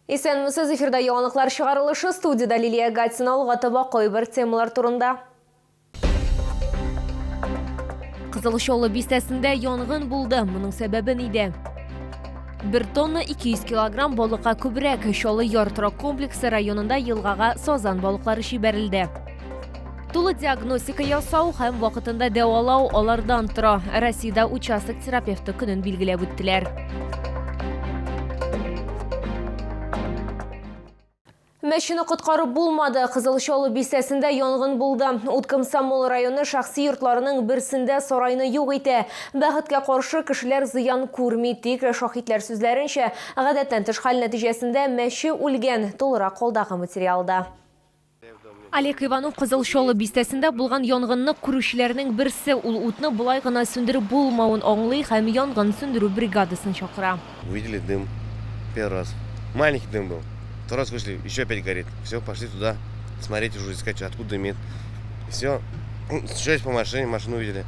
Исәнмесез, эфирда яңалыклар чыгарылышы, студияда Лилия Гатина алгатыба койбер темалар турында. Кызылчолы бистәсендә янгын булды. Моның сәбәбе нидә? 1 тонна 200 килограмм балыкка күбрәк Чолы Яртырак комплексы районында елгага сазан балыклары җибәрелде. Тулы диагностика ясау һәм вакытында дәвалау алардан тора. Россиядә участок терапевты көнен билгеләп үттеләр. Мәчене коткарып булмады. Кызылчолы бистәсендә янгын булды. Уткамсамол районы шәхси йортларының берсендә сарайны юк итә. Бәхеткә каршы кешеләр зыян күрми, тик шаһитлар сүзләренчә, гадәттән тыш хәл нәтиҗәсендә мәче үлгән. Толырак калдагы материалда. Олег Иванов Кызылчолы бистәсендә булган янгынны күрүчеләрнең берсе. Ул утны булай гына сүндереп булмавын аңлый һәм янгын сүндерү бригадасын чакыра. Увидели дым первый раз. Маленький дым был. Второй раз вышли, еще опять горит. Все, пошли туда, смотреть уже, искать, откуда дымит. Все, шесть по машине, машину увидели.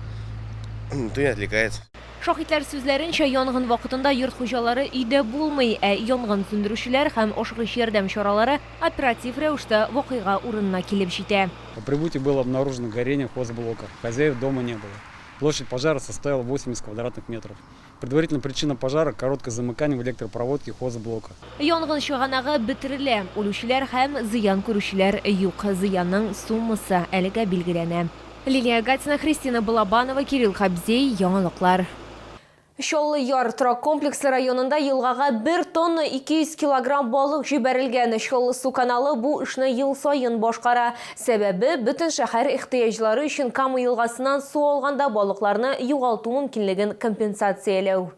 Никто не отвлекается. Шаһитлар сүзләренчә, янгын вакытында йорт хуҗалары өйдә булмый, янгын сүндерүчеләр һәм ашыгыч ярдәм чаралары оператив рәвештә вакыйга урынына килеп җитә. По прибытии было обнаружено горение хозблока. Хозяев дома не было. Площадь пожара составила 80 квадратных метров. Предварительная причина пожара – короткое замыкание в электропроводке хозблока. Янгын чыганагы бетерелә. Үлүчеләр һәм зыян күрүчеләр юк. Зыянның суммасы әлегә билгеләнә. Лилия Гатина, Христина Балабанова, Кирилл Хабзей, яңалыклар. Чолы Яртырак комплексы районында елгага 1 тонна 200 килограмм балык җибәрелгән. Чолы су каналы бу эшне ел сайын башкара. Сәбәбе бөтен шәһәр ихтыяҗлары өчен Кама елгасыннан су алганда балыкларны югалту мөмкинлеген компенсацияләү.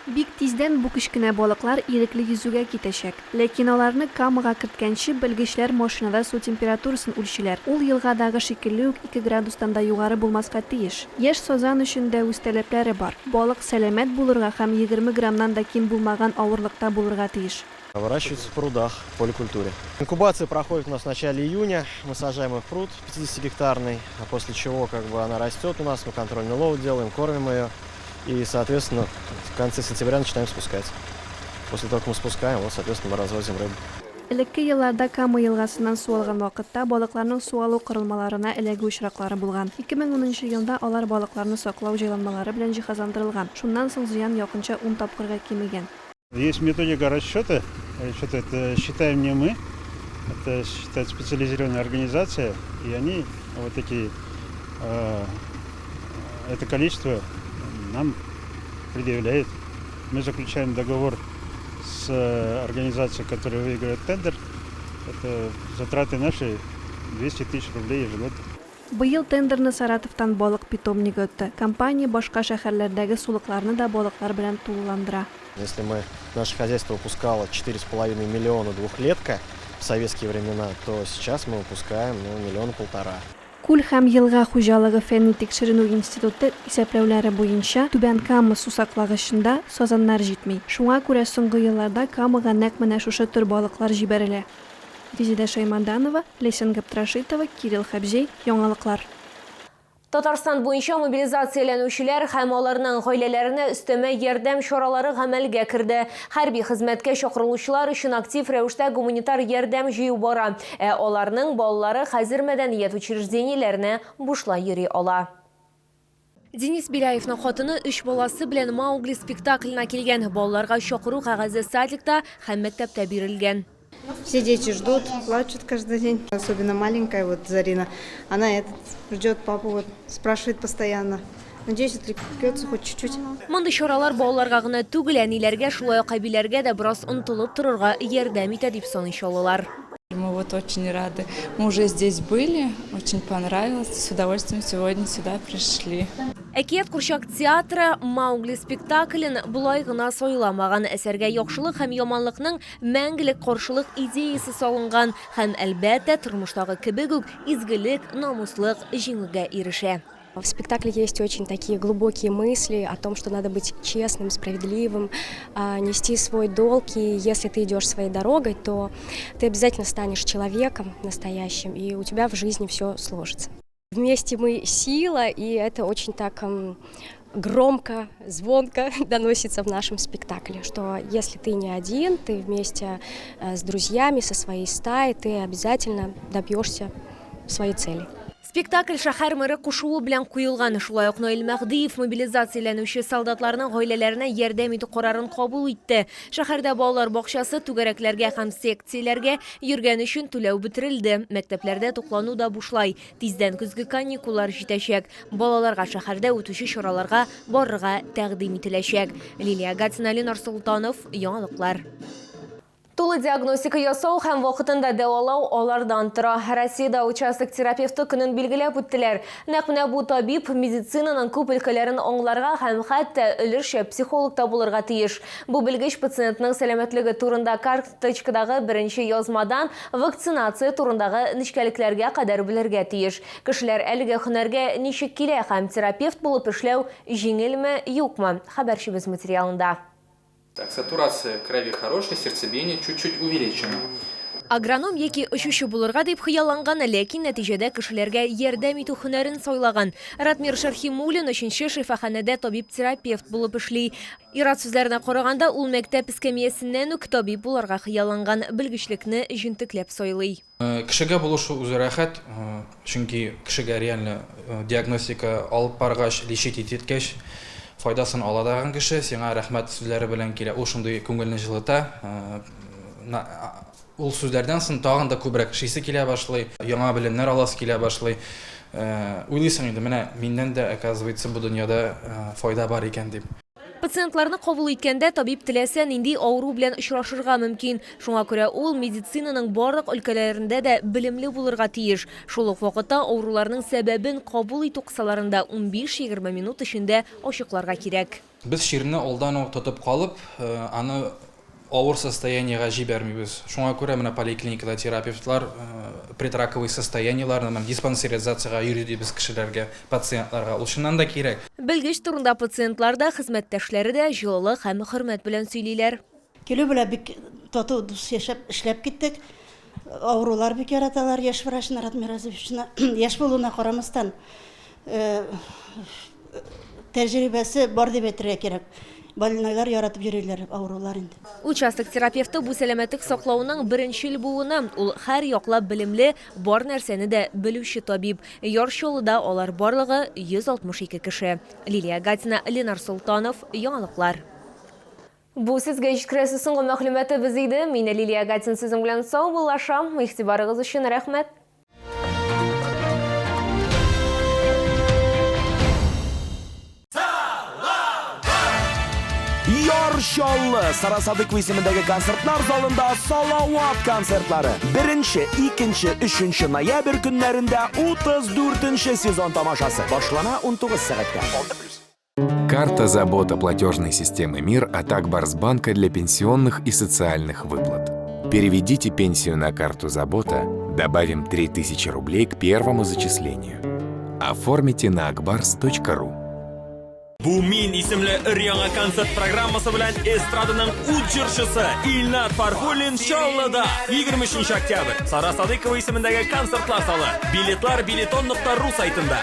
Бик тиздән бу кечкенә балыклар ирекле йөзүгә китәчәк. Ләкин аларны Камага керткәнче белгечләр машинада су температурасын үлчиләр. Ул елгадагы шикелле үк 2 градустан да югары булмаска тиеш. Яшь сазан өчен дә үз таләпләре бар. Балык сәламәт булырга һәм 20 граммнан да ким булмаган авырлыкта булырга тиеш. Выращиваются в прудах, в поликультуре. Инкубация проходит у нас в начале июня. Мы сажаем их в пруд 50-гектарный, а после чего она растет у нас, мы контрольный лов делаем, кормим ее. И, соответственно, в конце сентября начинаем спускать. После того, как мы спускаем, соответственно, мы развозим рыбу. Элекке елларда Кама елгасыннан су алган вакытта балыкларның су алу корылмаларына эләгү очраклары булган. 2010 елда алар балыкларны саклау җайланмалары белән җиһазландырылган. Шуннан соң зыян якынча 10 тапкырга кимегән. Есть методика расчета. Это считаем не мы, это считает специализированная организация, и они это количество нам предъявляет. Мы заключаем договор с организацией, которая выиграет тендер. Это затраты наши 200 тысяч рублей ежегодно. Быел тендерны Саратовтан балык питомнигы үтте. Компания башка шәһәрләрдәге сулыкларны да балыклар белән тулыландыра. Если наше хозяйство выпускало 4,5 миллиона двухлетка в советские времена, то сейчас мы выпускаем 1,5 миллиона. Күл һәм елга хуҗалыгы фәнни тикшеренү институты исәпләүләре буенча Түбән Кама сусаклагычында сазаннар җитми. Шуңа күрә соңгы елларда Камага нәкъ менә шушы төр балыклар җибәрелә. Резида Шайманданова, Лесен Гапташитова, Кирилл Хабзей, яңалыклар. Татарстан буенча мобилизацияләнүчеләр һәм аларның гаиләләренә өстәмә ярдәм чаралары гамәлгә керде. Хәрби хезмәткә чакырылучылар өчен актив рәвештә гуманитар ярдәм җыю бара. Аларның балалары хәзер мәдәният учреждениеләренә бушлай йөри ала. Денис Беляевның хатыны 3 баласы белән Маугли спектакленә килгән. Балаларга чакыру кәгазе садикта һәм мәктәптә бирелгән. Все дети ждут, плачут каждый день. Особенно маленькая Зарина. Она ждет папу, спрашивает постоянно. Надеюсь, отвлекется хоть чуть-чуть. Мондый чаралар балаларга гына түгел, әниләргә, шулай ук әбиләргә дә бераз онытылып торырга ярдәм итә дип саныйлар. Мы очень рады. Мы уже здесь были, очень понравилось. С удовольствием сегодня сюда пришли. Әкият Курчак театры Маугли спектаклен булай гына сайламаган. Әсәргә яхшылык һәм яманлыкның мәңгелек каршылык идеясы салынган һәм әлбәттә тормыштагы кебек үк изгелек, намуслык җиңүгә ирешә. В спектакле есть очень такие глубокие мысли о том, что надо быть честным, справедливым, нести свой долг. И если ты идешь своей дорогой, то ты обязательно станешь человеком настоящим, и у тебя в жизни все сложится. Вместе мы сила, и это очень так громко, звонко доносится в нашем спектакле, что если ты не один, ты вместе с друзьями, со своей стаей, ты обязательно добьешься своей цели. Спектакль шәһәр мэры кушуы белән куелган. Шулай ук Наил Мәгъдиев мобилизацияләнүче солдатларның гаиләләренә ярдәм итү карарын кабул итте. Шәһәрдә балалар бакчасы, түгәрәкләргә һәм секцияләргә йөргән өчен түләү бетерелде. Мәктәпләрдә туклану да бушлай. Тиздән көзге каникуллар җитәчәк. Балаларга шәһәрдә үтүче чараларга барырга тәкъдим ителәчәк. Лилия Гатина, Ленар Султанов, яңалыклар. Тулы диагностика ясау һәм вакытында дәвалау алардан тора. Россиядә участок терапевты көнен билгеләп үттеләр. Нәкъ менә бу табиб медицинаның күп өлкәләрен аңларга һәм хәтта өлешчә психолог та булырга тиеш. Бу белгеч пациентның сәламәтлеге турында карточкадагы беренче язмадан вакцинация турындагы нечкәлекләргә кадәр белергә тиеш. Кешеләр әлеге һөнәргә ничек килә һәм терапевт булып эшләү җиңелме, юкмы? Хәбәрчебез материалында. Так, сатурация крови хорошая, сердцебиение чуть-чуть увеличено. Агроном яки очучы булырга дип хыялланган, ләкин нәтиҗәдә кешеләргә ярдәм итү һөнәрен сайлаган. Ратмир Шәрхимуллин 3нче шифаханәдә табиб-терапевт булып эшли. Ират сүзләренә караганда, ул мәктәп эскәмиясеннән үк табиб булырга хыялланган, белгечлекне җентекләп сайлый. Кешегә булу үзе рәхәт, чөнки кешегә реально диагностика алып баргач, лечить иткәч, файдасын ала даган кеше сиңа рәхмәт сүзләре белән килә. Ул шундый күңелне җылыта. Ул сүзләрдән соң тагын да күбрәк эшлисе килә башлый, яңа белемнәр аласы килә башлый. Уйлыйсың инде, менә миннән дә, оказывается, бу дөньяда файда бар икән дип. Пациентларны кабул иткәндә табиб теләсә нинди авыру белән очрашырга мөмкин. Шуңа күрә ул медицинаның барлык өлкәләрендә дә белемле булырга тиеш. Шул ук вакытта авыруларның сәбәбен кабул итү кысаларында 15-20 минут эчендә ачыкларга кирәк. Без ширне алдан ук тотып калып, аны авыр состояниега җибәрмибез. Шуңа күрә менә поликлиникада терапевтлар предраковый состояниеларны диспансеризациягә йөрибез кешеләргә, пациентларга. Ул шуннан да кирәк. Белгеч турында пациентлар да, хезмәттәшләре дә җылы һәм хөрмәт белән сөйлиләр. Килү белән бик тату дус эшләп киттек. Авырулар бик яраталар яшь врач Ратмир Разовична. Яшь булуына карамастан тәҗрибәсе бар дип әйтергә кирәк. Больнойлар яратып йөриләр, авырулар инде. Участок терапевты бу сәламәтлек саклауның беренчел буыны. Ул һәр яклап белемле, бар нәрсәне дә белүче табиб. Яршылыда алар барлыгы 162 кеше. Лилия Гатина, Ленар Султанов, яңалыклар. Бу сезгә җиткерәсе соңгы мәгълүматыбыз иде. Мин Лилия Гатина сезнең белән сау булашам. Игътибарыгыз өчен рәхмәт. Яршаллы Сарасадык исемендәге концертлар залында Салават концертлары 1-2-3 ноябрь көннәрендә 34-нче сезон тамашасы. Башлана 19 сәгатькә. Карта забота платежной системы МИР от Акбарсбанка для пенсионных и социальных выплат. Переведите пенсию на карту забота, добавим 3000 рублей к первому зачислению. Оформите на akbars.ru. Bu Min isimli өр-яңа концерт программасы белән эстраданың ут җырчысы Илнар Фархуллин шоулыда 23 октябрь Сарасадыкова исемендәге концертлар залы. Билетлар bileton.ru сайтында.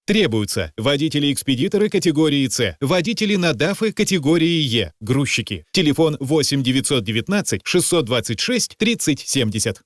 Требуются водители-экспедиторы категории С, водители на ДАФы категории Е, грузчики. Телефон 8 919 626 30 70.